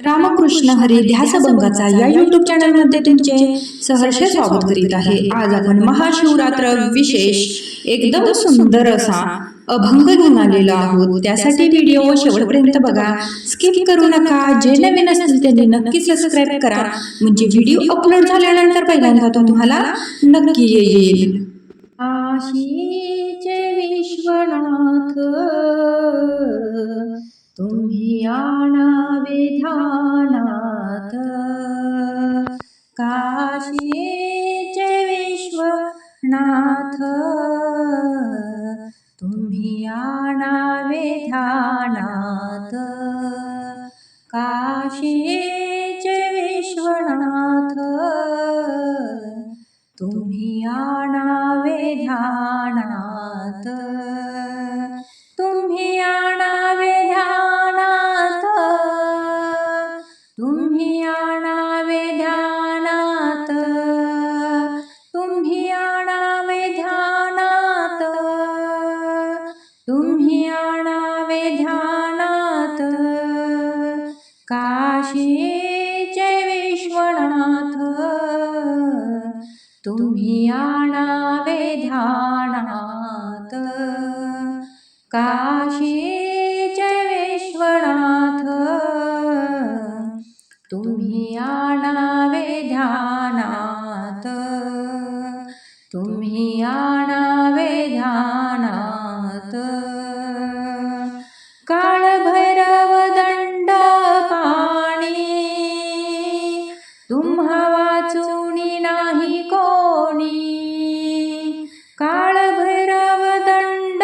रामकृष्ण हरी ध्यासभंगाचा या यूट्यूब चॅनलमध्ये तुमचे सहर्ष स्वागत करीत आहे। आज आपण महाशिवरात्र विशेष एकदम सुंदर असा अभंग घेऊन आलेलो आहोत। त्यासाठी व्हिडिओ शेवटपर्यंत बघा, स्किप करू नका। जे नवीन असतील त्यांनी नक्की सबस्क्राइब करा, म्हणजे व्हिडिओ अपलोड झाल्यानंतर पहिल्यांदा तुम्हाला नक्की येईल। काशीचे विश्वनाथ तुम्ही आणावे ध्यानात, काशीचे विश्वनाथ तुम्ही आणावे ध्यानात, काशीचे विश्वनाथ तुम्ही आणावे ध्यानात, तुम्ही आणावे ध्यानात, तुम्ही आणावे ध्यानात, तुम्ही आणावे ध्यानात, तुम्ही आणावे ध्यानात, काशीचे विश्वनाथ तुम्ही आणावे ध्यानात, काशीचे विश्वनाथ तुम्ही आणावे ध्यानात, तुम्ही आणावे ध्यानात, काळभैरव दंड पाणी तुम्हा वाचुनी नाही कोणी, काळभैरव दंड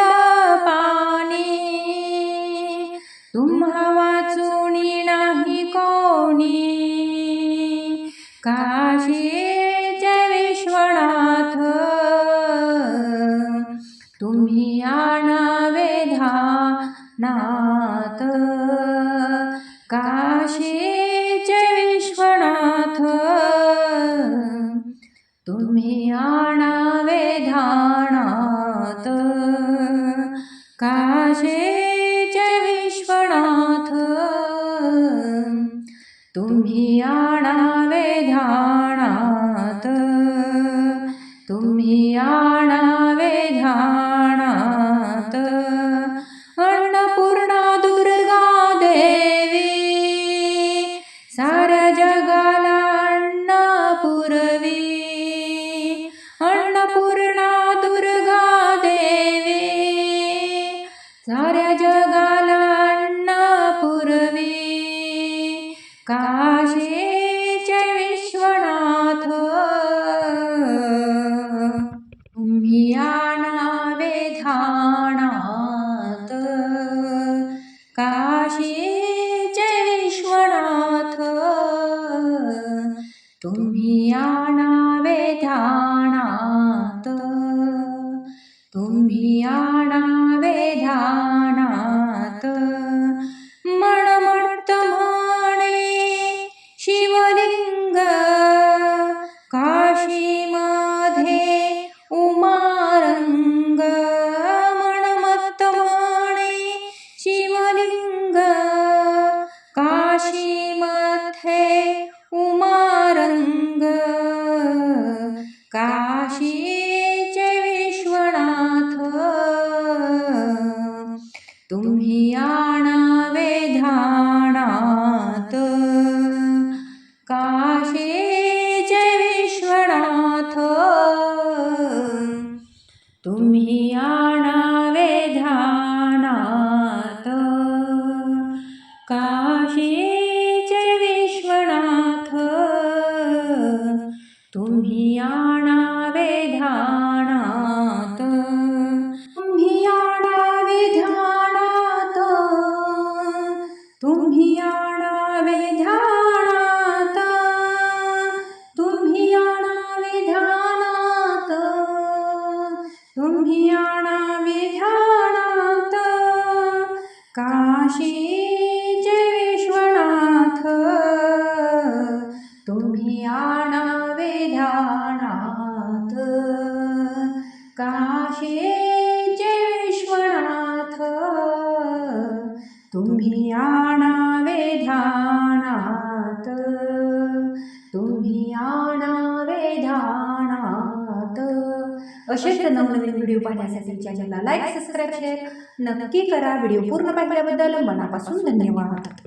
पाणी तुम्हा वाचुनी नाही कोणी, काशीचे विश्वनाथ तुम्ही आणावे ध्यानात, काशीचे विश्वनाथ तुम्ही आणावे ध्यानात, काशीचे विश्वनाथ तुम्ही आणावे ध्यानात, तुम्ही आणावे ध्यानात, अन्नपूर्णा दुर्गा देवी साऱ्या जगाला अन्न पुरवी, अन्नपूर्णा दुर्गा देवी साऱ्या जगाला अन्न पुरवी, काशीचे विश्वनाथ तुम्ही आणावे ध्यानात, काशीचे विश्वनाथ तुम्ही आणावे ध्यानात, तुम्ही आणावे ध्यानात, मनमत्त म्हणे शिवलिंग काशीमध्ये उमारंग, मनमत्त म्हणे शिवलिंग काशीमध्ये उमारंग, काशीचे विश्वनाथ तुम्ही आणावे ध्यानात, काशीचे विश्वनाथ तुम्ही आणावे ध्यानात, काशीचे विश्वनाथ तुम्ही आणावे ध्यानात, तुम्ही आणावे ध्यानात, तुम्ही आणावे ध्यानात, तुम्ही आणावे ध्यानात, तुम्ही आणावे ध्यानात, काशीचे विश्वनाथ तुम्ही आणावे ध्यानात, काशीचे विश्वनाथ तुम्ही आणावे ध्यानात। आणावे ध्यानात. असेच नवनवीन व्हिडिओ पाहण्यासाठी चॅनलला लाईक सबस्क्राईब शेअर नक्की करा. व्हिडिओ पूर्ण पाहिल्याबद्दल मनापासून धन्यवाद.